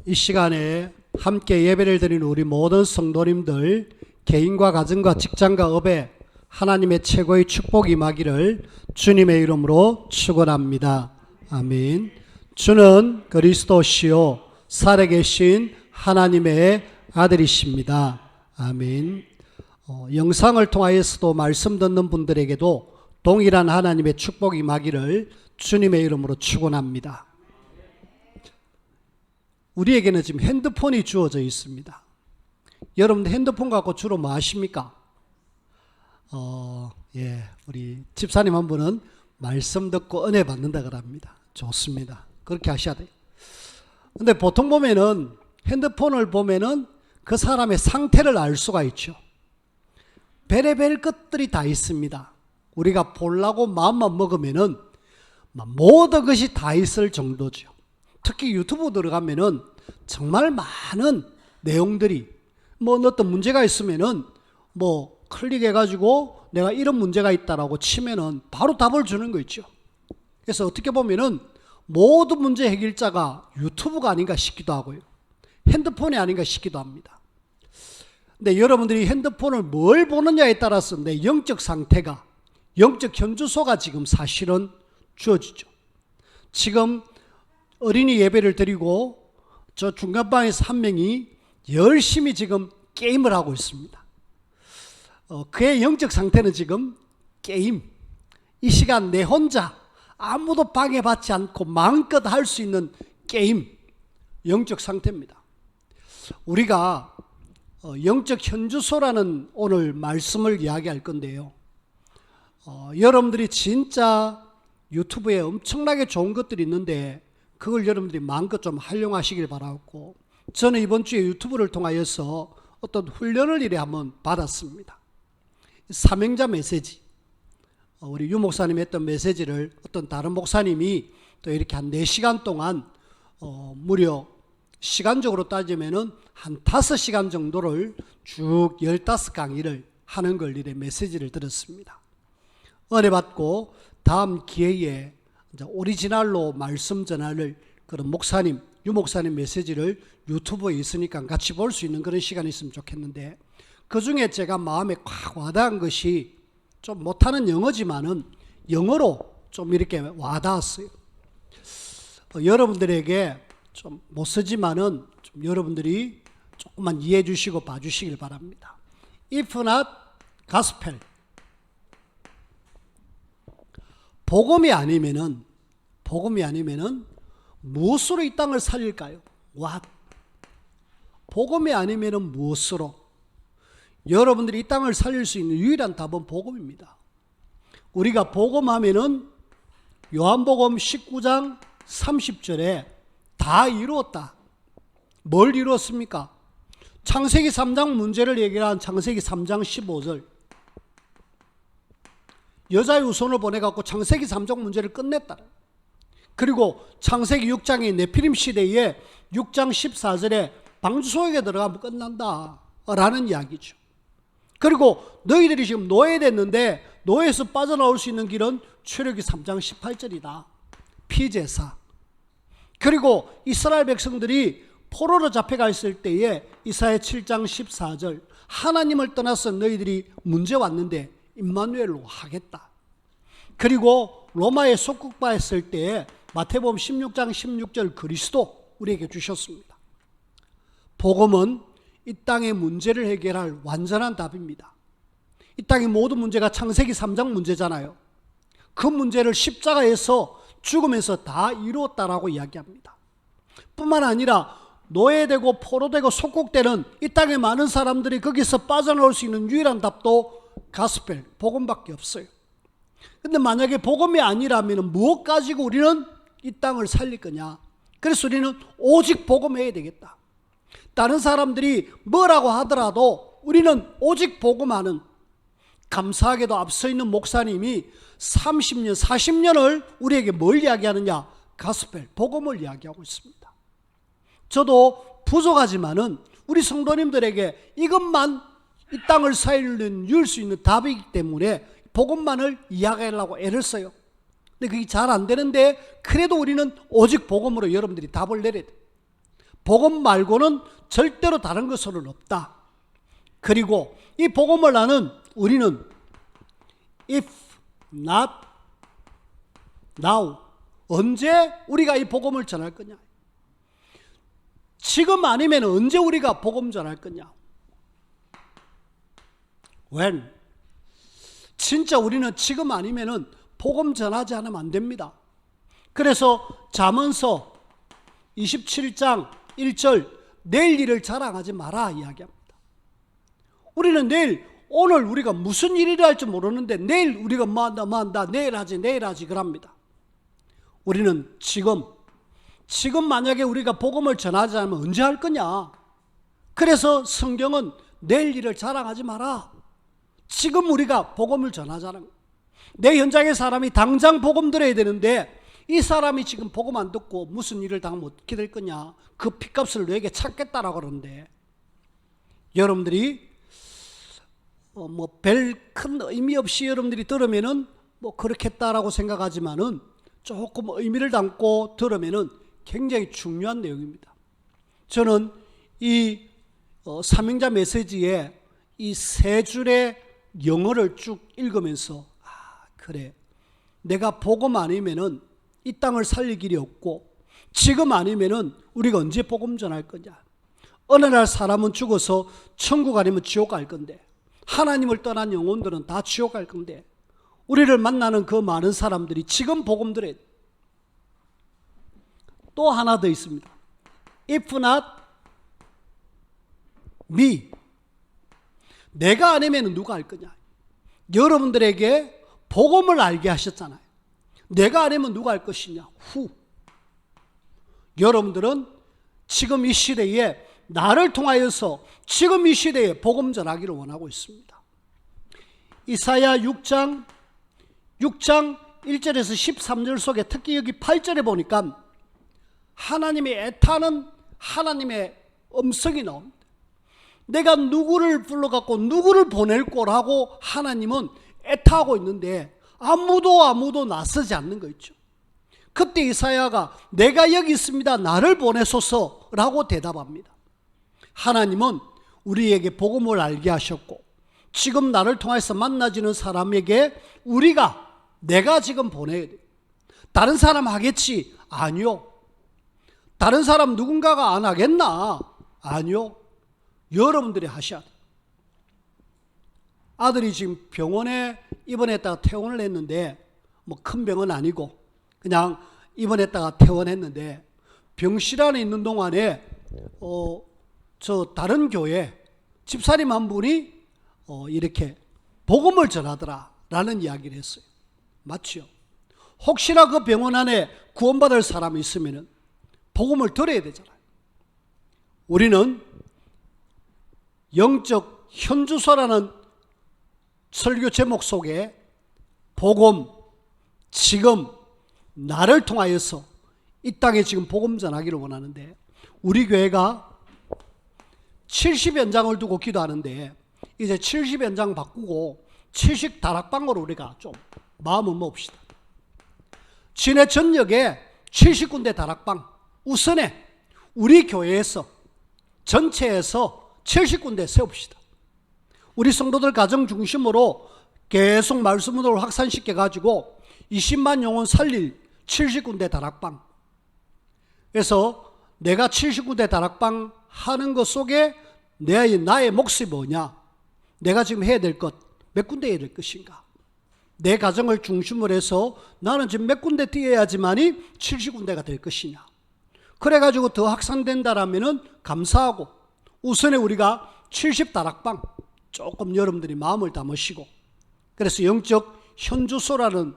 이 시간에 함께 예배를 드리는 우리 모든 성도님들, 개인과 가정과 직장과 업에 하나님의 최고의 축복이 임하기를 주님의 이름으로 축원합니다. 아멘. 주는 그리스도시요 살아계신 하나님의 아들이십니다. 아멘. 영상을 통하여서도 말씀 듣는 분들에게도 동일한 하나님의 축복이 임하기를 주님의 이름으로 축원합니다. 우리에게는 지금 핸드폰이 주어져 있습니다. 여러분들 핸드폰 갖고 주로 뭐 하십니까? 우리 집사님 한 분은 말씀 듣고 은혜 받는다 그럽니다. 좋습니다. 그렇게 하셔야 돼요. 근데 보통 보면은 핸드폰을 보면은 그 사람의 상태를 알 수가 있죠. 별의별 것들이 다 있습니다. 우리가 보려고 마음만 먹으면은 모든 것이 다 있을 정도죠. 특히 유튜브 들어가면은 정말 많은 내용들이 어떤 문제가 있으면은 클릭해가지고 내가 이런 문제가 있다라고 치면은 바로 답을 주는 거 있죠. 그래서 어떻게 보면은 모든 문제 해결자가 유튜브가 아닌가 싶기도 하고요. 핸드폰이 아닌가 싶기도 합니다. 근데 여러분들이 핸드폰을 뭘 보느냐에 따라서 내 영적 상태가, 영적 현주소가 지금 사실은 주어지죠. 지금 어린이 예배를 드리고 저 중간방에서 한 명이 열심히 지금 게임을 하고 있습니다. 그의 영적 상태는 지금 게임, 이 시간 내 혼자 아무도 방해받지 않고 마음껏 할 수 있는 게임, 영적 상태입니다. 우리가 영적 현주소라는 오늘 말씀을 이야기할 건데요. 여러분들이 진짜 유튜브에 엄청나게 좋은 것들이 있는데 그걸 여러분들이 마음껏 좀 활용하시길 바라고, 저는 이번 주에 유튜브를 통하여서 어떤 훈련을 이래 한번 받았습니다. 사명자 메시지, 우리 유 목사님이 했던 메시지를 어떤 다른 목사님이 또 이렇게 한 4시간 동안 무려 시간적으로 따지면은 한 5시간 정도를 쭉 15강의를 하는 걸 이래 메시지를 들었습니다. 은혜 받고 다음 기회에 이제 오리지널로 말씀 전하는 그런 목사님, 유 목사님 메시지를 유튜브에 있으니까 같이 볼 수 있는 그런 시간이 있으면 좋겠는데, 그 중에 제가 마음에 꽉 와닿은 것이, 좀 못하는 영어지만은 영어로 좀 이렇게 와닿았어요. 여러분들에게 좀 못 쓰지만은 좀 여러분들이 조금만 이해해 주시고 봐주시길 바랍니다. If not gospel, 복음이 아니면은 무엇으로 이 땅을 살릴까요? What? 복음이 아니면은 무엇으로? 여러분들이 이 땅을 살릴 수 있는 유일한 답은 복음입니다. 우리가 복음하면은 요한복음 19장 30절에 다 이루었다. 뭘 이루었습니까? 창세기 3장 문제를 얘기한 창세기 3장 15절. 여자의 후손을 보내갖고 창세기 3장 문제를 끝냈다. 그리고 창세기 6장의 네피림 시대에 6장 14절에 방주소에게 들어가면 끝난다 라는 이야기죠. 그리고 너희들이 지금 노예됐는데 노예에서 빠져나올 수 있는 길은 출애굽기 3장 18절이다. 피제사. 그리고 이스라엘 백성들이 포로로 잡혀가 있을 때에 이사야 7장 14절, 하나님을 떠나서 너희들이 문제 왔는데 임마누엘로 하겠다. 그리고 로마에 속국받았을 때에 마태복음 16장 16절 그리스도 우리에게 주셨습니다. 복음은 이 땅의 문제를 해결할 완전한 답입니다. 이 땅의 모든 문제가 창세기 3장 문제잖아요. 그 문제를 십자가에서 죽으면서 다 이루었다라고 이야기합니다. 뿐만 아니라 노예되고 포로되고 속국되는 이 땅의 많은 사람들이 거기서 빠져나올 수 있는 유일한 답도 가스펠, 복음밖에 없어요. 근데 만약에 복음이 아니라면 무엇 가지고 우리는 이 땅을 살릴 거냐? 그래서 우리는 오직 복음해야 되겠다. 다른 사람들이 뭐라고 하더라도 우리는 오직 복음하는, 감사하게도 앞서 있는 목사님이 30년, 40년을 우리에게 뭘 이야기하느냐? 가스펠, 복음을 이야기하고 있습니다. 저도 부족하지만은 우리 성도님들에게 이것만 이 땅을 살릴 수 있는 답이기 때문에 복음만을 이야기하려고 애를 써요. 근데 그게 잘 안 되는데 그래도 우리는 오직 복음으로 여러분들이 답을 내려야 돼요. 복음 말고는 절대로 다른 것으로는 없다. 그리고 이 복음을 아는 우리는 if not now, 언제 우리가 이 복음을 전할 거냐? 지금 아니면 언제 우리가 복음 전할 거냐? when. 진짜 우리는 지금 아니면 복음 전하지 않으면 안 됩니다. 그래서 잠언서 27장 1절 내일 일을 자랑하지 마라 이야기합니다. 우리는 오늘 우리가 무슨 일이라 할지 모르는데 내일 우리가 뭐 한다 내일 하지 그럽니다. 우리는 지금 만약에 우리가 복음을 전하지 않으면 언제 할 거냐? 그래서 성경은 내일 일을 자랑하지 마라. 지금 우리가 복음을 전하자는 거예요. 내 현장의 사람이 당장 복음 들어야 되는데 이 사람이 지금 복음 안 듣고 무슨 일을 당하면 어떻게 될 거냐? 그 핏값을 너에게 찾겠다라고 그러는데 여러분들이 별 큰 의미 없이 여러분들이 들으면은 그렇겠다라고 생각하지만은 조금 의미를 담고 들으면은 굉장히 중요한 내용입니다. 저는 이 삼행자 메시지에 이 세 줄의 영어를 쭉 읽으면서 그래, 내가 복음 아니면은 이 땅을 살릴 길이 없고 지금 아니면은 우리가 언제 복음 전할 거냐? 어느 날 사람은 죽어서 천국 아니면 지옥 갈 건데 하나님을 떠난 영혼들은 다 지옥 갈 건데 우리를 만나는 그 많은 사람들이 지금 복음 들어야 돼. 또 하나 더 있습니다. If not me. 내가 아니면 누가 할 거냐? 여러분들에게 복음을 알게 하셨잖아요. 내가 아니면 누가 할 것이냐? 후. 여러분들은 지금 이 시대에 나를 통하여서 지금 이 시대에 복음 전하기를 원하고 있습니다. 이사야 6장 1절에서 13절 속에 특히 여기 8절에 보니까 하나님의 애타는 하나님의 음성이 나옵니다. 내가 누구를 불러갖고 누구를 보낼 거라고 하나님은 애타하고 있는데 아무도 나서지 않는 거 있죠. 그때 이사야가 내가 여기 있습니다. 나를 보내소서라고 대답합니다. 하나님은 우리에게 복음을 알게 하셨고 지금 나를 통해서 만나지는 사람에게 내가 지금 보내야 돼요. 다른 사람 하겠지? 아니요. 다른 사람 누군가가 안 하겠나? 아니요. 여러분들이 하셔야 돼요. 아들이 지금 병원에 입원했다가 퇴원을 했는데 큰 병은 아니고 그냥 입원했다가 퇴원했는데 병실 안에 있는 동안에 저 다른 교회 집사님 한 분이 이렇게 복음을 전하더라라는 이야기를 했어요. 맞죠? 혹시나 그 병원 안에 구원받을 사람이 있으면 복음을 들어야 되잖아요. 우리는 영적 현주소라는 설교 제목 속에 복음, 지금 나를 통하여서 이 땅에 지금 복음 전하기를 원하는데 우리 교회가 70연장을 두고 기도하는데 이제 70연장 바꾸고 70 다락방으로 우리가 좀 마음을 먹읍시다. 지내 전역에 70군데 다락방 우선에 우리 교회에서 전체에서 70군데 세웁시다. 우리 성도들 가정 중심으로 계속 말씀으로 확산시켜 가지고 20만 영혼 살릴 70군데 다락방. 그래서 내가 70군데 다락방 하는 것 속에 나의 몫이 뭐냐? 내가 지금 해야 될 것 몇 군데 해야 될 것인가? 내 가정을 중심으로 해서 나는 지금 몇 군데 뛰어야지만이 70군데가 될 것이냐? 그래가지고 더 확산된다라면은 감사하고 우선에 우리가 70 다락방 조금 여러분들이 마음을 담으시고 그래서 영적 현주소라는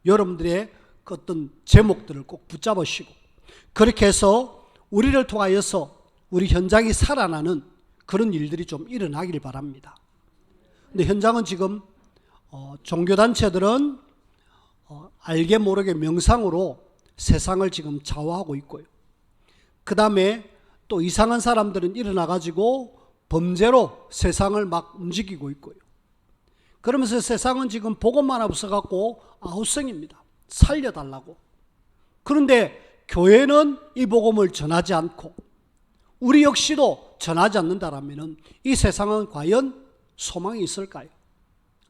여러분들의 그 어떤 제목들을 꼭 붙잡으시고 그렇게 해서 우리를 통하여서 우리 현장이 살아나는 그런 일들이 좀 일어나길 바랍니다. 근데 현장은 지금 종교단체들은 알게 모르게 명상으로 세상을 지금 좌우하고 있고요. 그 다음에 또 이상한 사람들은 일어나가지고 범죄로 세상을 막 움직이고 있고요. 그러면서 세상은 지금 복음만 없어갖고 아우성입니다. 살려달라고. 그런데 교회는 이 복음을 전하지 않고 우리 역시도 전하지 않는다라면 이 세상은 과연 소망이 있을까요?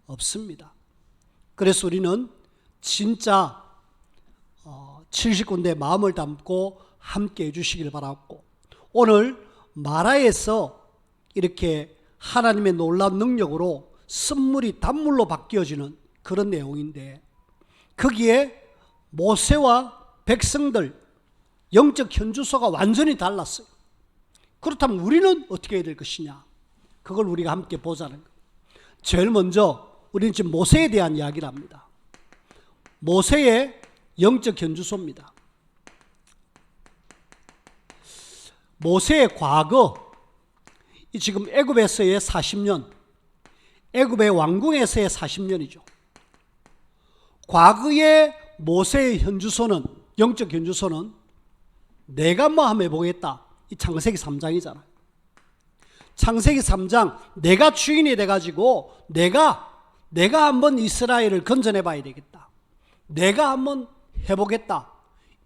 없습니다. 그래서 우리는 진짜 70군데 마음을 담고 함께 해주시길 바랐고, 오늘 마라에서 이렇게 하나님의 놀라운 능력으로 쓴물이 단물로 바뀌어지는 그런 내용인데, 거기에 모세와 백성들 영적 현주소가 완전히 달랐어요. 그렇다면 우리는 어떻게 해야 될 것이냐, 그걸 우리가 함께 보자는 거예요. 제일 먼저 우리는 지금 모세에 대한 이야기를 합니다. 모세의 영적 현주소입니다. 모세의 과거, 지금 애굽에서의 40년, 애굽의 왕궁에서의 40년이죠. 과거의 모세의 현주소는, 영적 현주소는 내가 뭐 한번 해보겠다, 이 창세기 3장이잖아요. 창세기 3장, 내가 주인이 돼가지고 내가 한번 이스라엘을 건져내 봐야 되겠다, 내가 한번 해보겠다,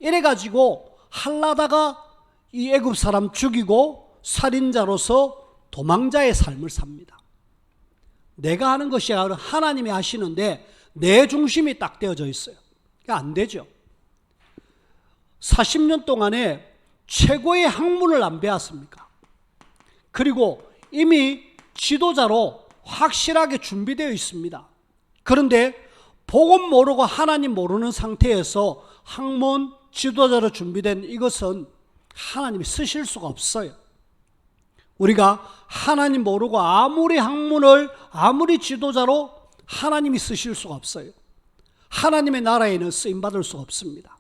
이래가지고 하려다가 이 애굽 사람 죽이고 살인자로서 도망자의 삶을 삽니다. 내가 하는 것이 아니라 하나님이 하시는데 내 중심이 딱 되어져 있어요. 그러니까 안 되죠. 40년 동안에 최고의 학문을 안 배웠습니까? 그리고 이미 지도자로 확실하게 준비되어 있습니다. 그런데 복음 모르고 하나님 모르는 상태에서 학문, 지도자로 준비된 이것은 하나님이 쓰실 수가 없어요. 우리가 하나님 모르고 아무리 학문을, 아무리 지도자로 하나님이 쓰실 수가 없어요. 하나님의 나라에는 쓰임받을 수가 없습니다.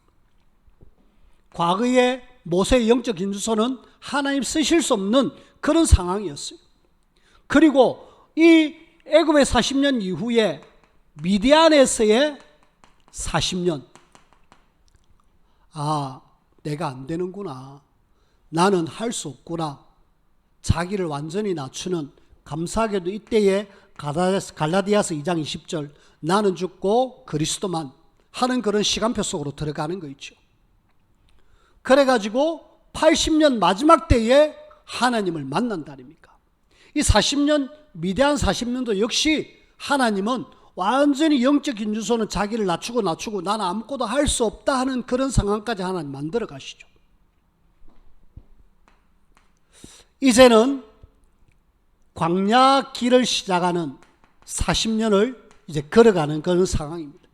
과거의 모세의 영적 현주소는 하나님 쓰실 수 없는 그런 상황이었어요. 그리고 이 애굽의 40년 이후에 미디안에서의 40년, 내가 안 되는구나, 나는 할 수 없구나, 자기를 완전히 낮추는, 감사하게도 이때에 갈라디아서 2장 20절, 나는 죽고 그리스도만 하는 그런 시간표 속으로 들어가는 거 있죠. 그래가지고 80년 마지막 때에 하나님을 만난다니까. 이 40년, 미디안 40년도 역시 하나님은 완전히 영적 현주소는 자기를 낮추고 나는 아무것도 할 수 없다 하는 그런 상황까지 하나님 만들어 가시죠. 이제는 광야 길을 시작하는 40년을 이제 걸어가는 그런 상황입니다.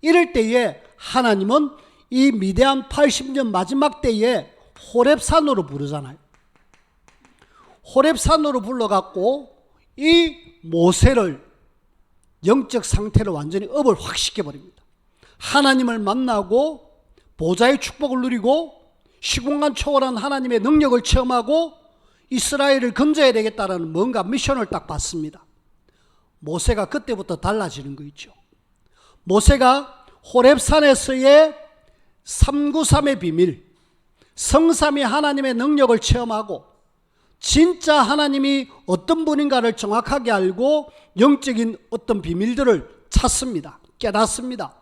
이럴 때에 하나님은 이 미디안 80년 마지막 때에 호렙산으로 부르잖아요. 호렙산으로 불러갖고 이 모세를 영적 상태를 완전히 업을 확 시켜버립니다. 하나님을 만나고 보좌의 축복을 누리고 시공간 초월한 하나님의 능력을 체험하고 이스라엘을 건져야 되겠다라는 뭔가 미션을 딱 받습니다. 모세가 그때부터 달라지는 거 있죠. 모세가 호렙산에서의 393의 비밀, 성삼위 하나님의 능력을 체험하고 진짜 하나님이 어떤 분인가를 정확하게 알고 영적인 어떤 비밀들을 찾습니다. 깨닫습니다.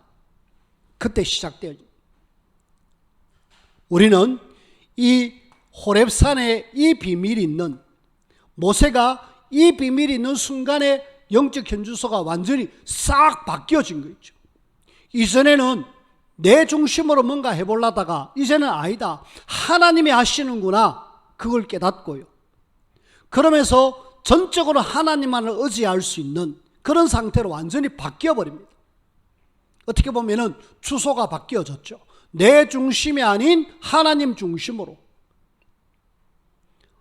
그때 시작돼요. 우리는 이 호렙산에 이 비밀이 있는, 모세가 이 비밀이 있는 순간에 영적 현주소가 완전히 싹 바뀌어진 거 있죠. 이전에는 내 중심으로 뭔가 해보려다가 이제는 아니다, 하나님이 하시는구나, 그걸 깨닫고요. 그러면서 전적으로 하나님만을 의지할 수 있는 그런 상태로 완전히 바뀌어버립니다. 어떻게 보면 주소가 바뀌어졌죠. 내 중심이 아닌 하나님 중심으로.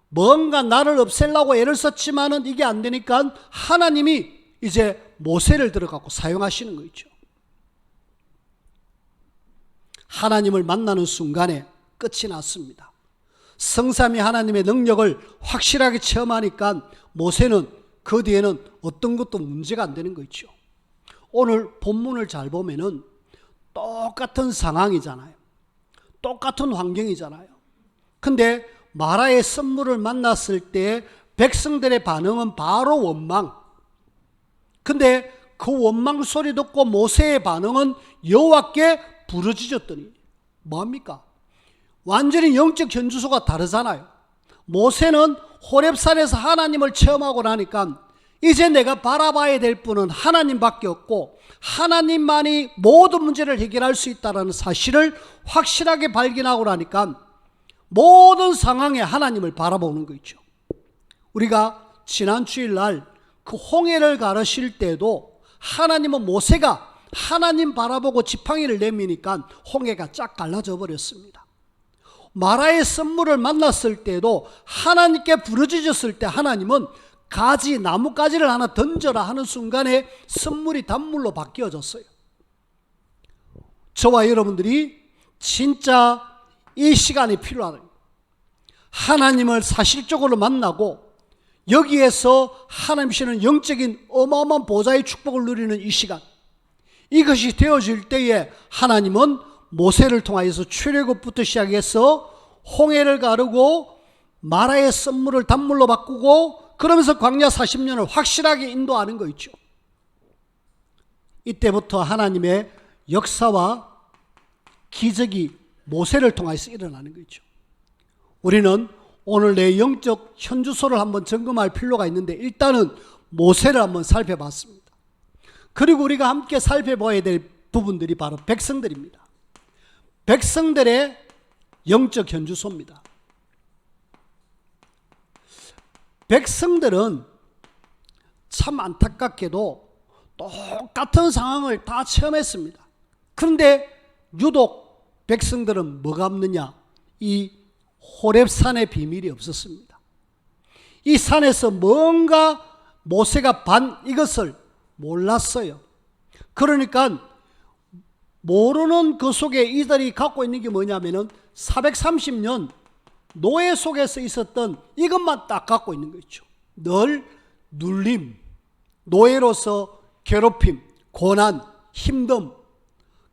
뭔가 나를 없애려고 애를 썼지만은 이게 안 되니까 하나님이 이제 모세를 들어가고 사용하시는 거 있죠. 하나님을 만나는 순간에 끝이 났습니다. 성삼위 하나님의 능력을 확실하게 체험하니까 모세는 그 뒤에는 어떤 것도 문제가 안 되는 거 있죠. 오늘 본문을 잘 보면은 똑같은 상황이잖아요. 똑같은 환경이잖아요. 근데 마라의 선물을 만났을 때 백성들의 반응은 바로 원망. 근데 그 원망 소리 듣고 모세의 반응은 여호와께 부르짖었더니 뭐합니까? 완전히 영적 현주소가 다르잖아요. 모세는 호렙산에서 하나님을 체험하고 나니까 이제 내가 바라봐야 될 분은 하나님밖에 없고 하나님만이 모든 문제를 해결할 수 있다는 사실을 확실하게 발견하고 나니까 모든 상황에 하나님을 바라보는 거 있죠. 우리가 지난 주일날 그 홍해를 가르실 때도 하나님은 모세가 하나님 바라보고 지팡이를 내미니까 홍해가 쫙 갈라져 버렸습니다. 마라의 썸물을 만났을 때도 하나님께 부르짖었을 때 하나님은 가지, 나뭇가지를 하나 던져라 하는 순간에 썸물이 단물로 바뀌어졌어요. 저와 여러분들이 진짜 이 시간이 필요하다. 하나님을 사실적으로 만나고 여기에서 하나님이시는 영적인 어마어마한 보좌의 축복을 누리는 이 시간, 이것이 되어질 때에 하나님은 모세를 통하여서 출애굽부터 시작해서 홍해를 가르고 마라의 썸물을 단물로 바꾸고 그러면서 광야 40년을 확실하게 인도하는 거 있죠. 이때부터 하나님의 역사와 기적이 모세를 통해서 일어나는 거 있죠. 우리는 오늘 내 영적 현주소를 한번 점검할 필요가 있는데 일단은 모세를 한번 살펴봤습니다. 그리고 우리가 함께 살펴봐야 될 부분들이 바로 백성들입니다. 백성들의 영적 현주소입니다. 백성들은 참 안타깝게도 똑같은 상황을 다 체험했습니다. 그런데 유독 백성들은 뭐가 없느냐? 이 호렙산의 비밀이 없었습니다. 이 산에서 뭔가 모세가 이것을 몰랐어요. 그러니까 모르는 그 속에 이들이 갖고 있는 게 뭐냐면은 430년 노예 속에서 있었던 이것만 딱 갖고 있는 거 있죠. 늘 눌림, 노예로서 괴롭힘, 고난, 힘듦.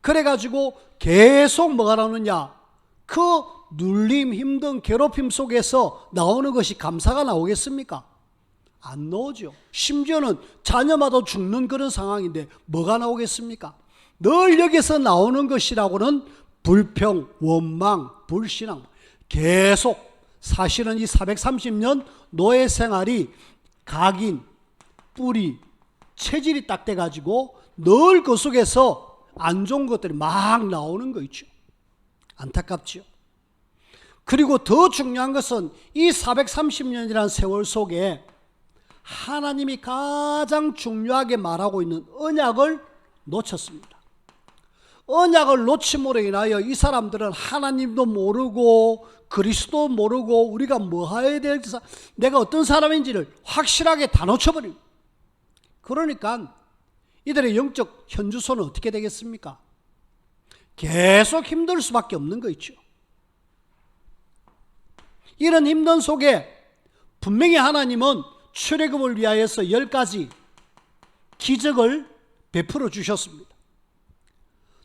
그래가지고 계속 뭐가 나오느냐? 그 눌림, 힘듦, 괴롭힘 속에서 나오는 것이 감사가 나오겠습니까? 안 나오죠. 심지어는 자녀마다 죽는 그런 상황인데 뭐가 나오겠습니까? 늘 여기서 나오는 것이라고는 불평, 원망, 불신앙. 계속 사실은 이 430년 노예 생활이 각인, 뿌리, 체질이 딱 돼가지고 늘 그 속에서 안 좋은 것들이 막 나오는 거 있죠. 안타깝죠. 그리고 더 중요한 것은 이 430년이라는 세월 속에 하나님이 가장 중요하게 말하고 있는 언약을 놓쳤습니다. 언약을 놓침으로 인하여 이 사람들은 하나님도 모르고 그리스도 모르고 우리가 뭐 해야 될지 내가 어떤 사람인지를 확실하게 다 놓쳐버립니다. 그러니까 이들의 영적 현주소는 어떻게 되겠습니까? 계속 힘들 수밖에 없는 거 있죠. 이런 힘든 속에 분명히 하나님은 출애굽을 위하여서 10가지 기적을 베풀어 주셨습니다.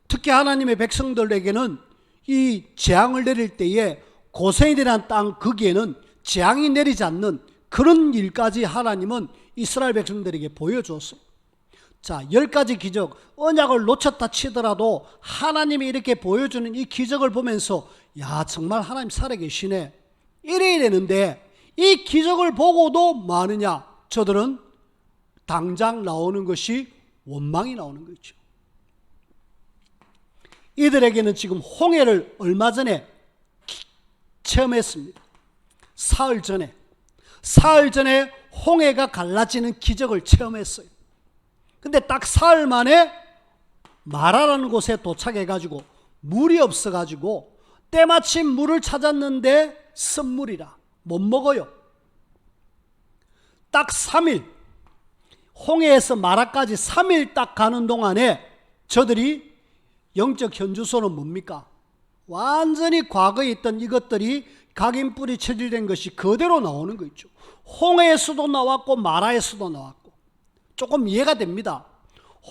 특히 하나님의 백성들에게는 이 재앙을 내릴 때에 고센이라는 땅 거기에는 재앙이 내리지 않는 그런 일까지 하나님은 이스라엘 백성들에게 보여줬어요. 자, 10가지 기적, 언약을 놓쳤다 치더라도 하나님이 이렇게 보여주는 이 기적을 보면서 야, 정말 하나님 살아계시네, 이래야 되는데 이 기적을 보고도 뭐 하느냐? 저들은 당장 나오는 것이 원망이 나오는 거죠. 이들에게는 지금 홍해를 얼마 전에 체험했습니다. 사흘 전에 홍해가 갈라지는 기적을 체험했어요. 근데 딱 사흘 만에 마라라는 곳에 도착해가지고 물이 없어가지고 때마침 물을 찾았는데 썸물이라 못 먹어요. 딱 3일, 홍해에서 마라까지 3일 딱 가는 동안에 저들이 영적 현주소는 뭡니까? 완전히 과거에 있던 이것들이 각인뿌리 체질된 것이 그대로 나오는 거 있죠. 홍해에서도 나왔고 마라에서도 나왔고. 조금 이해가 됩니다.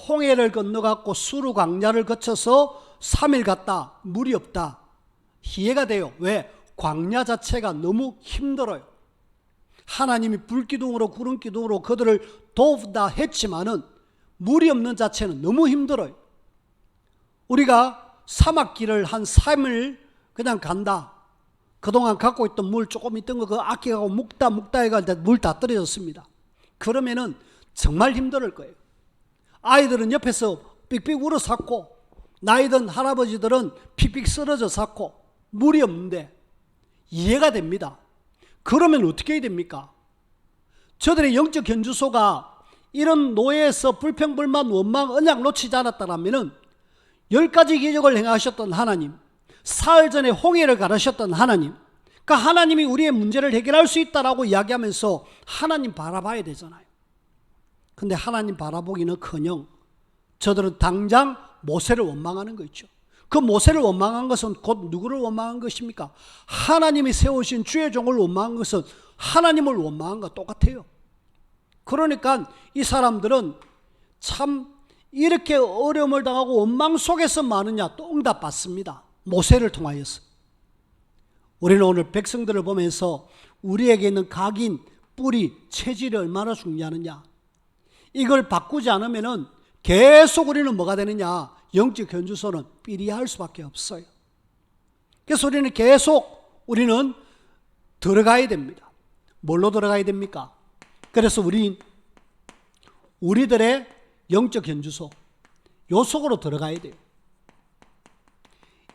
홍해를 건너갔고 수르 광야를 거쳐서 3일 갔다, 물이 없다. 이해가 돼요. 왜? 광야 자체가 너무 힘들어요. 하나님이 불기둥으로 구름기둥으로 그들을 돕다 했지만은 물이 없는 자체는 너무 힘들어요. 우리가 사막길을 한 3일 그냥 간다. 그동안 갖고 있던 물 조금 있던 거 그거 아껴가고 묵다 해가지고 물 다 떨어졌습니다. 그러면은 정말 힘들 거예요. 아이들은 옆에서 삑삑 울어 샀고, 나이든 할아버지들은 픽픽 쓰러져 샀고, 물이 없는데 이해가 됩니다. 그러면 어떻게 해야 됩니까? 저들의 영적 현주소가 이런 노예에서 불평불만 원망 언약 놓치지 않았다면 10가지 기적을 행하셨던 하나님, 사흘 전에 홍해를 가르셨던 하나님, 그러니까 하나님이 우리의 문제를 해결할 수 있다라고 이야기하면서 하나님 바라봐야 되잖아요. 근데 하나님 바라보기는커녕 저들은 당장 모세를 원망하는 거 있죠. 그 모세를 원망한 것은 곧 누구를 원망한 것입니까? 하나님이 세우신 주의 종을 원망한 것은 하나님을 원망한 것 똑같아요. 그러니까 이 사람들은 참 이렇게 어려움을 당하고 원망 속에서 마느냐? 또 응답 받습니다. 모세를 통하여서. 우리는 오늘 백성들을 보면서 우리에게 있는 각인, 뿌리, 체질이 얼마나 중요하느냐, 이걸 바꾸지 않으면 계속 우리는 뭐가 되느냐? 영적 현주소는 삐리할 수밖에 없어요. 그래서 우리는 들어가야 됩니다. 뭘로 들어가야 됩니까? 그래서 우리들의 영적 현주소, 요 속으로 들어가야 돼요.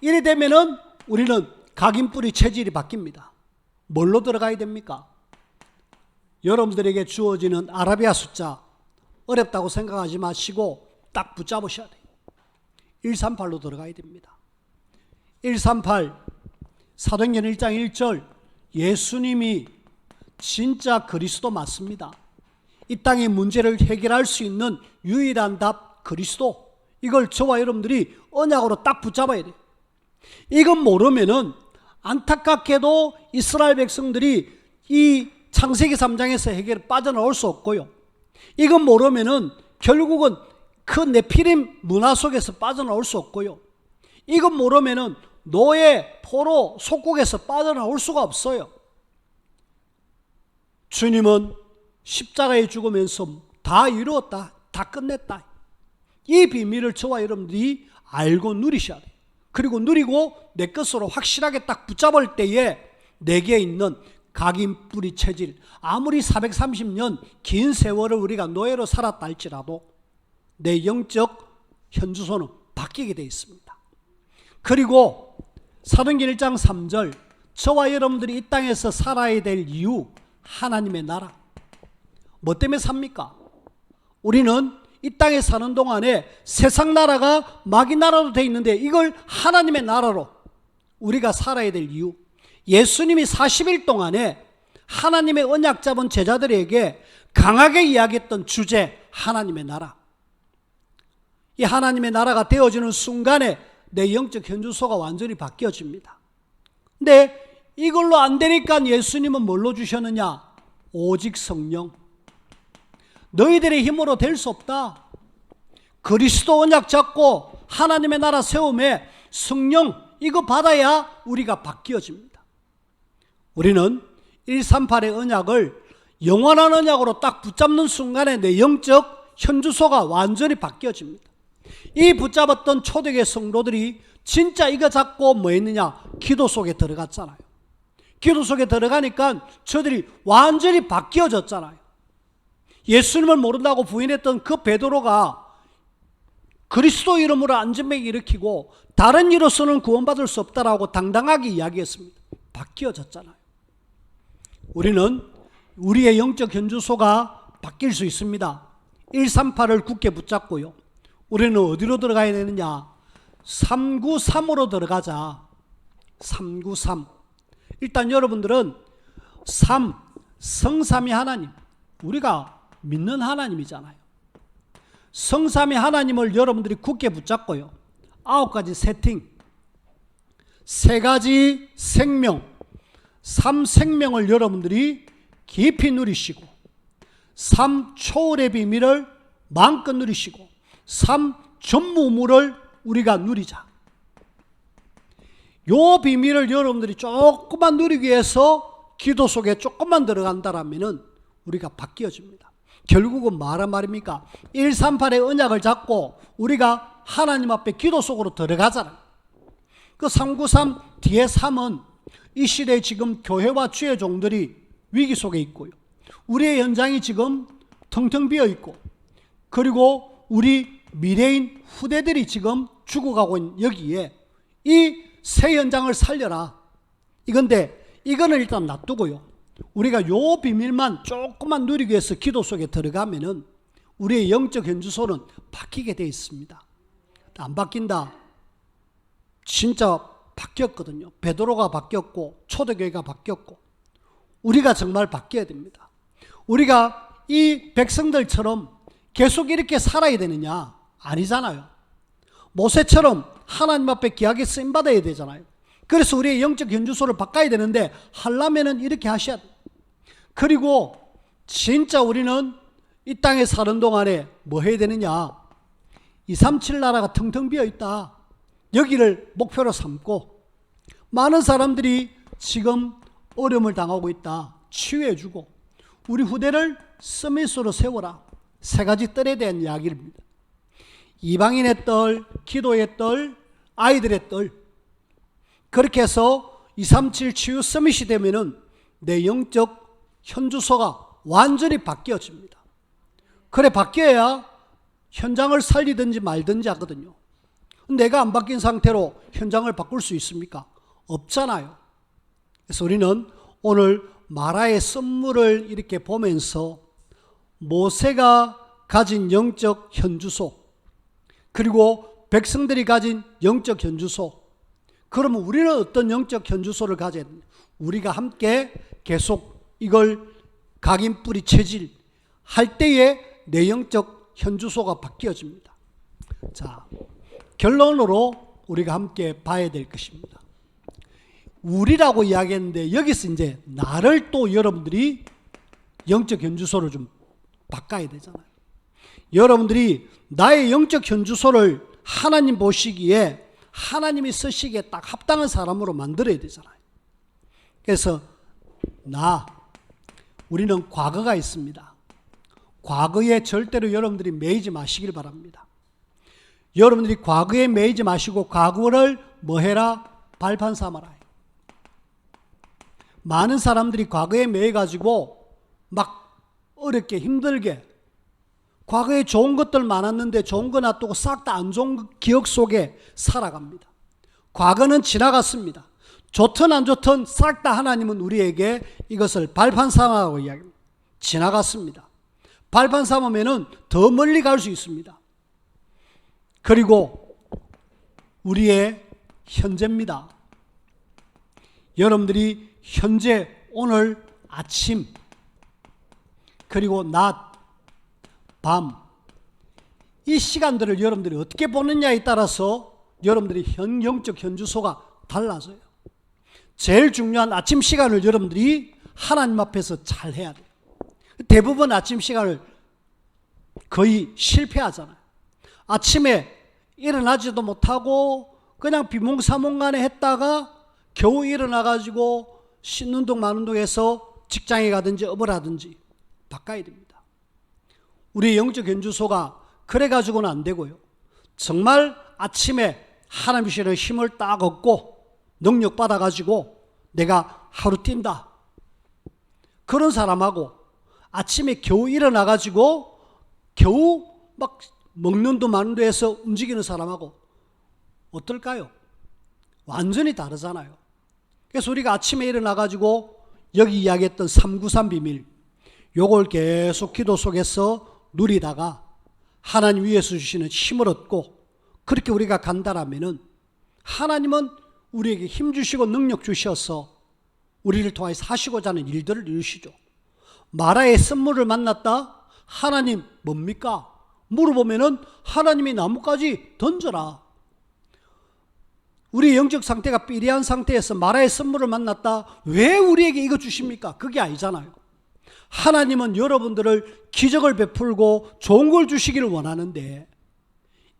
이래 되면은 우리는 각인, 뿌리, 체질이 바뀝니다. 뭘로 들어가야 됩니까? 여러분들에게 주어지는 아라비아 숫자 어렵다고 생각하지 마시고 딱 붙잡으셔야 돼요. 138로 들어가야 됩니다. 138, 사도행전 1장 1절, 예수님이 진짜 그리스도 맞습니다. 이 땅의 문제를 해결할 수 있는 유일한 답 그리스도, 이걸 저와 여러분들이 언약으로 딱 붙잡아야 돼요. 이건 모르면은 안타깝게도 이스라엘 백성들이 이 창세기 3장에서 해결 빠져나올 수 없고요, 이건 모르면은 결국은 그 네피림 문화 속에서 빠져나올 수 없고요, 이건 모르면은 노예, 포로, 속국에서 빠져나올 수가 없어요. 주님은 십자가에 죽으면서 다 이루었다, 다 끝냈다, 이 비밀을 저와 여러분들이 알고 누리셔야 돼요. 그리고 누리고 내 것으로 확실하게 딱 붙잡을 때에 내게 있는 각인, 뿌리, 체질, 아무리 430년 긴 세월을 우리가 노예로 살았다 할지라도 내 영적 현주소는 바뀌게 되어 있습니다. 그리고 사도행전 1장 3절, 저와 여러분들이 이 땅에서 살아야 될 이유, 하나님의 나라. 뭐 때문에 삽니까? 우리는 이 땅에 사는 동안에 세상 나라가 마귀 나라로 되어 있는데 이걸 하나님의 나라로 우리가 살아야 될 이유, 예수님이 40일 동안에 하나님의 언약 잡은 제자들에게 강하게 이야기했던 주제, 하나님의 나라. 이 하나님의 나라가 되어지는 순간에 내 영적 현주소가 완전히 바뀌어집니다. 근데 이걸로 안 되니까 예수님은 뭘로 주셨느냐? 오직 성령. 너희들의 힘으로 될 수 없다. 그리스도 언약 잡고 하나님의 나라 세움에 성령 이거 받아야 우리가 바뀌어집니다. 우리는 138의 언약을 영원한 언약으로 딱 붙잡는 순간에 내 영적 현주소가 완전히 바뀌어집니다. 이 붙잡았던 초대교회 성도들이 진짜 이거 잡고 뭐 했느냐? 기도 속에 들어갔잖아요. 기도 속에 들어가니까 저들이 완전히 바뀌어졌잖아요. 예수님을 모른다고 부인했던 그 베드로가 그리스도 이름으로 안전병 일으키고 다른 이로서는 구원받을 수 없다라고 당당하게 이야기했습니다. 바뀌어졌잖아요. 우리는 우리의 영적 현주소가 바뀔 수 있습니다. 138을 굳게 붙잡고요, 우리는 어디로 들어가야 되느냐? 393으로 들어가자. 393. 일단 여러분들은 성삼위 하나님, 우리가 믿는 하나님이잖아요. 성삼위 하나님을 여러분들이 굳게 붙잡고요, 9가지 세팅, 3가지 생명, 3생명을 여러분들이 깊이 누리시고 3초월의 비밀을 마음껏 누리시고 3전무물을 우리가 누리자. 요 비밀을 여러분들이 조금만 누리기 위해서 기도 속에 조금만 들어간다라면 우리가 바뀌어집니다. 결국은 뭐란 말입니까? 138의 언약을 잡고 우리가 하나님 앞에 기도 속으로 들어가잖아요. 그 393 뒤에 3은 이 시대에 지금 교회와 주의 종들이 위기 속에 있고요. 우리의 현장이 지금 텅텅 비어 있고, 그리고 우리 미래인 후대들이 지금 죽어가고 있는 여기에 이 새 현장을 살려라. 이건데 이거는 일단 놔두고요. 우리가 요 비밀만 조금만 누리기 위해서 기도 속에 들어가면은 우리의 영적 현주소는 바뀌게 되어 있습니다. 안 바뀐다. 진짜 바뀌었거든요. 베드로가 바뀌었고 초대교회가 바뀌었고 우리가 정말 바뀌어야 됩니다. 우리가 이 백성들처럼 계속 이렇게 살아야 되느냐? 아니잖아요. 모세처럼 하나님 앞에 귀하게 쓰임받아야 되잖아요. 그래서 우리의 영적 현주소를 바꿔야 되는데 하려면은 이렇게 하셔야 돼요. 그리고 진짜 우리는 이 땅에 사는 동안에 뭐 해야 되느냐? 237 나라가 텅텅 비어 있다. 여기를 목표로 삼고 많은 사람들이 지금 어려움을 당하고 있다. 치유해주고 우리 후대를 서밋으로 세워라. 세 가지 뜰에 대한 이야기입니다. 이방인의 뜰, 기도의 뜰, 아이들의 뜰. 그렇게 해서 237 치유 서밋이 되면은 내 영적 현주소가 완전히 바뀌어집니다. 그래 바뀌어야 현장을 살리든지 말든지 하거든요. 내가 안 바뀐 상태로 현장을 바꿀 수 있습니까? 없잖아요. 그래서 우리는 오늘 마라의 선물을 이렇게 보면서 모세가 가진 영적 현주소, 그리고 백성들이 가진 영적 현주소, 그러면 우리는 어떤 영적 현주소를 가져야 되냐? 우리가 함께 계속 이걸 각인 뿌리 체질 할 때에 내 영적 현주소가 바뀌어집니다. 자, 결론으로 우리가 함께 봐야 될 것입니다. 우리라고 이야기했는데 여기서 이제 나를 또 여러분들이 영적 현주소를 좀 바꿔야 되잖아요. 여러분들이 나의 영적 현주소를 하나님 보시기에 하나님이 쓰시기에 딱 합당한 사람으로 만들어야 되잖아요. 그래서 우리는 과거가 있습니다. 과거에 절대로 여러분들이 매이지 마시길 바랍니다. 여러분들이 과거에 매이지 마시고 과거를 뭐 해라? 발판 삼아라. 많은 사람들이 과거에 매여가지고 막 어렵게 힘들게 과거에 좋은 것들 많았는데 좋은 거 놔두고 싹 다 안 좋은 기억 속에 살아갑니다. 과거는 지나갔습니다. 좋든 안 좋든 싹 다 하나님은 우리에게 이것을 발판 삼아라고 이야기합니다. 지나갔습니다. 발판 삼으면은 더 멀리 갈 수 있습니다. 그리고 우리의 현재입니다. 여러분들이 현재 오늘 아침 그리고 낮, 밤 이 시간들을 여러분들이 어떻게 보느냐에 따라서 여러분들이 영적 현주소가 달라져요. 제일 중요한 아침 시간을 여러분들이 하나님 앞에서 잘 해야 돼요. 대부분 아침 시간을 거의 실패하잖아요. 아침에 일어나지도 못하고 그냥 비몽사몽간에 했다가 겨우 일어나가지고 씻는 둥 마는 둥 해서 직장에 가든지 업을 하든지 바꿔야 됩니다. 우리의 영적 현주소가 그래가지고는 안 되고요. 정말 아침에 하나님이 주시는 힘을 딱 얻고 능력 받아가지고 내가 하루 뛴다. 그런 사람하고 아침에 겨우 일어나가지고 겨우 막 먹는 둥 마는 둥 해서 움직이는 사람하고 어떨까요? 완전히 다르잖아요. 그래서 우리가 아침에 일어나가지고 여기 이야기했던 393 비밀 요걸 계속 기도 속에서 누리다가 하나님 위에서 주시는 힘을 얻고 그렇게 우리가 간다라면은 하나님은 우리에게 힘 주시고 능력 주셔서 우리를 통해서 하시고자 하는 일들을 이루시죠. 마라의 선물을 만났다? 하나님 뭡니까? 물어보면은 하나님이 나뭇가지 던져라. 우리 영적 상태가 삐리한 상태에서 마라의 선물을 만났다? 왜 우리에게 이거 주십니까? 그게 아니잖아요. 하나님은 여러분들을 기적을 베풀고 좋은 걸 주시기를 원하는데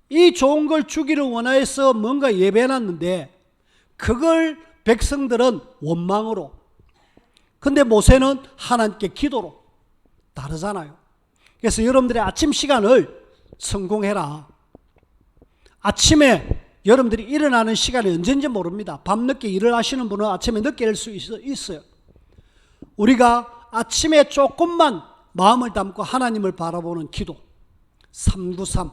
이 좋은 걸 주기를 원해서 뭔가 예배해놨는데 그걸 백성들은 원망으로, 근데 모세는 하나님께 기도로 다르잖아요. 그래서 여러분들의 아침 시간을 성공해라. 아침에 여러분들이 일어나는 시간이 언제인지 모릅니다. 밤늦게 일을 하시는 분은 아침에 늦게 일 수 있어요. 우리가 아침에 조금만 마음을 담고 하나님을 바라보는 기도 393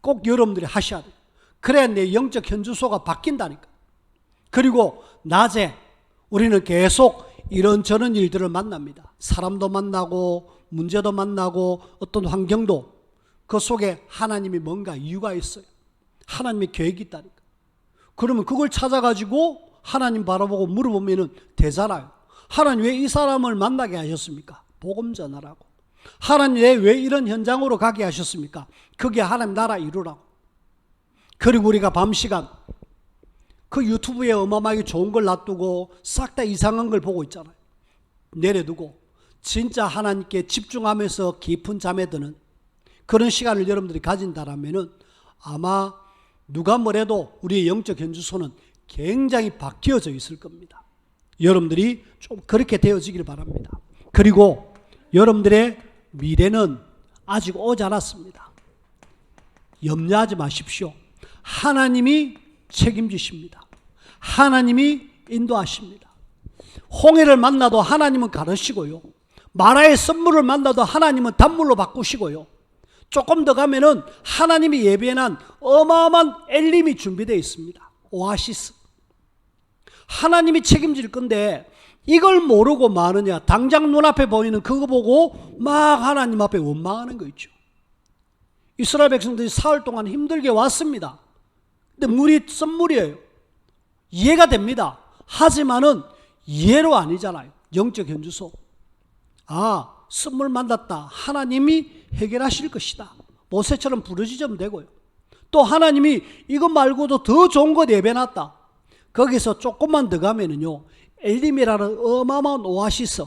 꼭 여러분들이 하셔야 돼요. 그래야 내 영적 현주소가 바뀐다니까. 그리고 낮에 우리는 계속 이런저런 일들을 만납니다. 사람도 만나고 문제도 만나고 어떤 환경도 그 속에 하나님이 뭔가 이유가 있어요. 하나님의 계획이 있다니까. 그러면 그걸 찾아가지고 하나님 바라보고 물어보면 되잖아요. 하나님 왜 이 사람을 만나게 하셨습니까? 복음 전하라고. 하나님 왜 이런 현장으로 가게 하셨습니까? 그게 하나님 나라 이루라고. 그리고 우리가 밤 시간 그 유튜브에 어마어마하게 좋은 걸 놔두고 싹 다 이상한 걸 보고 있잖아요. 내려두고 진짜 하나님께 집중하면서 깊은 잠에 드는 그런 시간을 여러분들이 가진다라면은 아마 누가 뭐래도 우리의 영적 현주소는 굉장히 바뀌어져 있을 겁니다. 여러분들이 좀 그렇게 되어지길 바랍니다. 그리고 여러분들의 미래는 아직 오지 않았습니다. 염려하지 마십시오. 하나님이 책임지십니다. 하나님이 인도하십니다. 홍해를 만나도 하나님은 가르시고요. 마라의 선물을 만나도 하나님은 단물로 바꾸시고요. 조금 더 가면은 하나님이 예배한 어마어마한 엘림이 준비되어 있습니다. 오아시스. 하나님이 책임질 건데 이걸 모르고 마느냐. 당장 눈앞에 보이는 그거 보고 막 하나님 앞에 원망하는 거 있죠. 이스라엘 백성들이 사흘 동안 힘들게 왔습니다. 근데 물이 썸물이에요. 이해가 됩니다. 하지만은 이해로 아니잖아요. 영적 현주소. 아, 썸물 만났다. 하나님이 해결하실 것이다. 모세처럼 부르짖으면 되고요. 또 하나님이 이것 말고도 더 좋은 것 예배놨다. 거기서 조금만 더 가면은요, 엘림이라는 어마어마한 오아시스,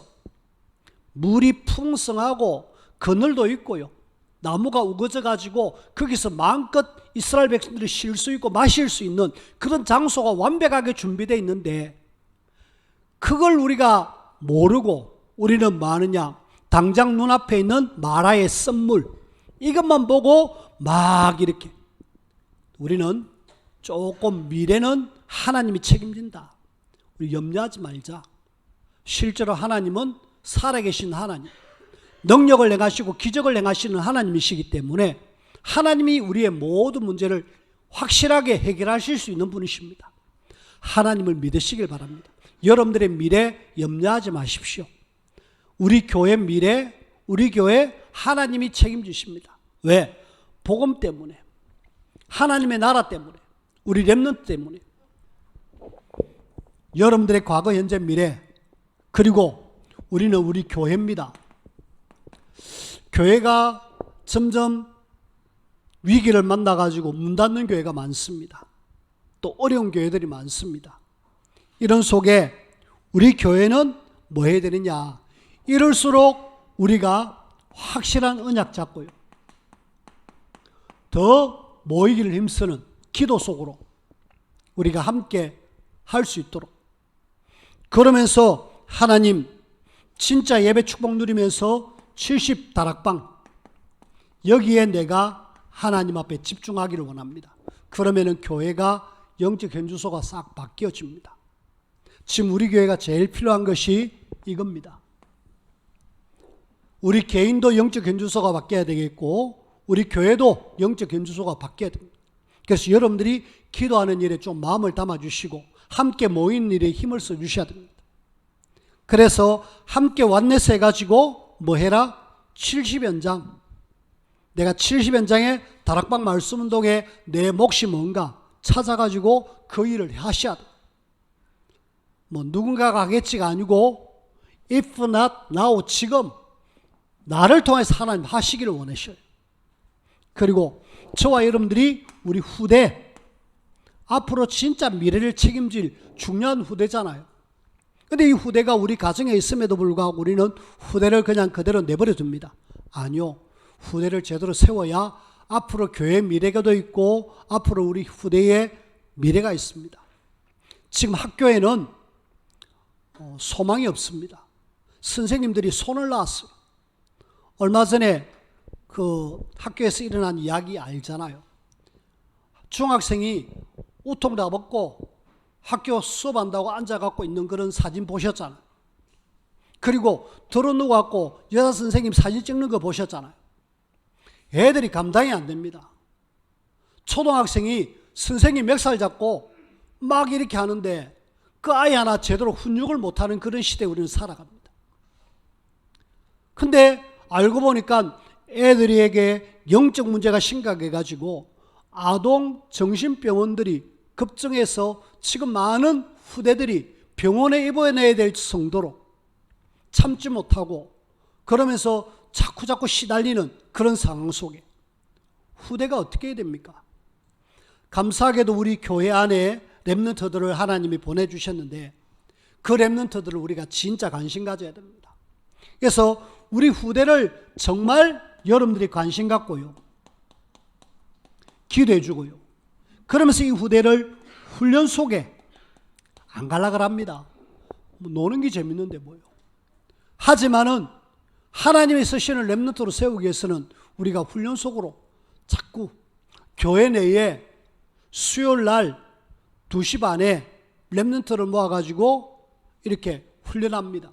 물이 풍성하고 그늘도 있고요, 나무가 우거져 가지고 거기서 마음껏 이스라엘 백성들이 쉴 수 있고 마실 수 있는 그런 장소가 완벽하게 준비되어 있는데, 그걸 우리가 모르고 우리는 뭐하느냐, 당장 눈앞에 있는 마라의 썸물 이것만 보고 막 이렇게, 우리는 조금 미래는 하나님이 책임진다. 우리 염려하지 말자. 실제로 하나님은 살아계신 하나님, 능력을 행하시고 기적을 행하시는 하나님이시기 때문에 하나님이 우리의 모든 문제를 확실하게 해결하실 수 있는 분이십니다. 하나님을 믿으시길 바랍니다. 여러분들의 미래 염려하지 마십시오. 우리 교회 미래, 우리 교회 하나님이 책임지십니다. 왜? 복음 때문에, 하나님의 나라 때문에, 우리 렘넌트 때문에. 여러분들의 과거, 현재, 미래, 그리고 우리는 우리 교회입니다. 교회가 점점 위기를 만나가지고 문 닫는 교회가 많습니다. 또 어려운 교회들이 많습니다. 이런 속에 우리 교회는 뭐 해야 되느냐? 이럴수록 우리가 확실한 언약 잡고요, 더 모이기를 힘쓰는 기도 속으로 우리가 함께 할 수 있도록, 그러면서 하나님 진짜 예배 축복 누리면서 70 다락방 여기에 내가 하나님 앞에 집중하기를 원합니다. 그러면은 교회가 영적 현주소가 싹 바뀌어집니다. 지금 우리 교회가 제일 필요한 것이 이겁니다. 우리 개인도 영적 현주소가 바뀌어야 되겠고 우리 교회도 영적 현주소가 바뀌어야 됩니다. 그래서 여러분들이 기도하는 일에 좀 마음을 담아주시고 함께 모인 일에 힘을 써주셔야 됩니다. 그래서 함께 완내서 해가지고 뭐 해라? 70연장. 내가 70연장의 다락방 말씀운동에 내 몫이 뭔가 찾아가지고 그 일을 하셔야 돼. 뭐 누군가가 하겠지가 아니고 if not now, 지금 나를 통해서 하나님 하시기를 원하셔요. 그리고 저와 여러분들이 우리 후대, 앞으로 진짜 미래를 책임질 중요한 후대잖아요. 근데 이 후대가 우리 가정에 있음에도 불구하고 우리는 후대를 그냥 그대로 내버려 둡니다. 아니요. 후대를 제대로 세워야 앞으로 교회의 미래가 있고 앞으로 우리 후대의 미래가 있습니다. 지금 학교에는 소망이 없습니다. 선생님들이 손을 놨어요. 얼마 전에 그 학교에서 일어난 이야기 알잖아요. 중학생이 우통 다 벗고 학교 수업한다고 앉아갖고 있는 그런 사진 보셨잖아요. 그리고 들어누워갖고 여자 선생님 사진 찍는 거 보셨잖아요. 애들이 감당이 안 됩니다. 초등학생이 선생님 멱살 잡고 막 이렇게 하는데 그 아이 하나 제대로 훈육을 못하는 그런 시대에 우리는 살아갑니다. 근데 알고 보니까 애들에게 영적 문제가 심각해가지고 아동 정신병원들이 급증해서 지금 많은 후대들이 병원에 입원해야 될 정도로 참지 못하고 그러면서 자꾸 시달리는 그런 상황 속에 후대가 어떻게 해야 됩니까? 감사하게도 우리 교회 안에 렘넌트들을 하나님이 보내주셨는데 그 렘넌트들을 우리가 진짜 관심 가져야 됩니다. 그래서 우리 후대를 정말 여러분들이 관심 갖고요, 기도해 주고요, 그러면서 이 후대를 훈련 속에 안 갈라고 합니다. 뭐 노는 게 재밌는데 뭐요. 하지만은 하나님이 쓰시는 렘넌트로 세우기 위해서는 우리가 훈련 속으로 자꾸 교회 내에 수요일 날 2시 반에 렘넌트를 모아가지고 이렇게 훈련합니다.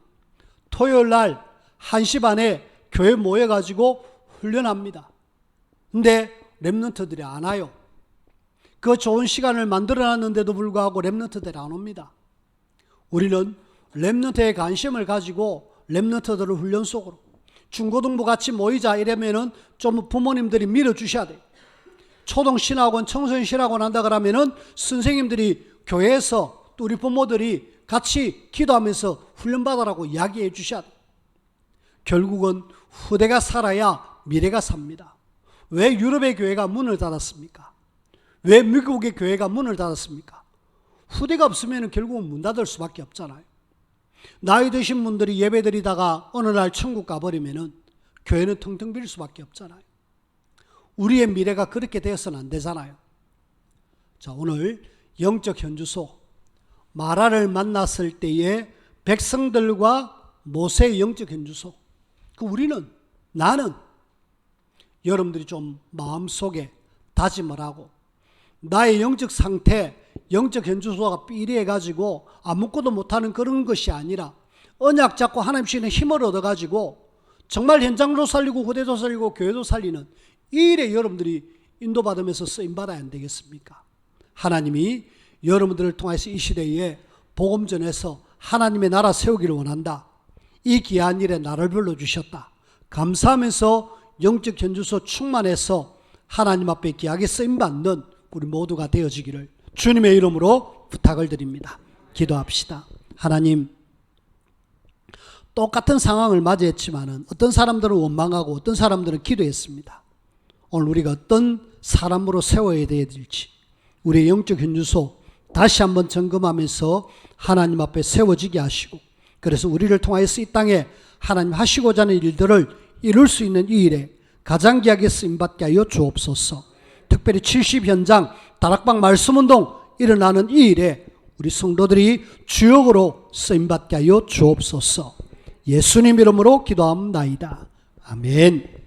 토요일 날 1시 반에 교회 모여가지고 훈련합니다. 근데 렘넌트들이 안 와요. 그 좋은 시간을 만들어놨는데도 불구하고 렘넌트들이 안 옵니다. 우리는 렘넌트에 관심을 가지고 렘넌트들을 훈련 속으로 중고등부 같이 모이자 이러면은 좀 부모님들이 밀어주셔야 돼요. 초등신학원, 청소년신학원 한다 그러면은 선생님들이 교회에서 또 우리 부모들이 같이 기도하면서 훈련받으라고 이야기해 주셔야 돼요. 결국은 후대가 살아야 미래가 삽니다. 왜 유럽의 교회가 문을 닫았습니까? 왜 미국의 교회가 문을 닫았습니까? 후대가 없으면 결국은 문 닫을 수밖에 없잖아요. 나이 드신 분들이 예배 드리다가 어느 날 천국 가버리면은 교회는 텅텅 빌 수밖에 없잖아요. 우리의 미래가 그렇게 되어서는 안 되잖아요. 자, 오늘 영적 현주소, 마라를 만났을 때의 백성들과 모세의 영적 현주소, 우리는, 나는 여러분들이 좀 마음속에 다짐을 하고 나의 영적 상태, 영적 현주소가 삐리해가지고 아무것도 못하는 그런 것이 아니라 언약 잡고 하나님 주시는 힘을 얻어가지고 정말 현장도 살리고 후대도 살리고 교회도 살리는 이 일에 여러분들이 인도받으면서 쓰임받아야 안 되겠습니까? 하나님이 여러분들을 통해서 이 시대에 복음 전해서 하나님의 나라 세우기를 원한다. 이 귀한 일에 나를 불러주셨다. 감사하면서 영적 현주소 충만해서 하나님 앞에 귀하게 쓰임받는 우리 모두가 되어지기를 주님의 이름으로 부탁을 드립니다. 기도합시다. 하나님, 똑같은 상황을 맞이했지만은 어떤 사람들은 원망하고 어떤 사람들은 기도했습니다. 오늘 우리가 어떤 사람으로 세워야 될지 우리의 영적 현주소 다시 한번 점검하면서 하나님 앞에 세워지게 하시고, 그래서 우리를 통하여서 이 땅에 하나님 하시고자 하는 일들을 이룰 수 있는 이 일에 가장 귀하게 쓰임받게 하여 주옵소서. 특별히 70 현장 다락방 말씀운동 일어나는 이 일에 우리 성도들이 주역으로 쓰임받게 하여 주옵소서. 예수님 이름으로 기도합니다. 아멘.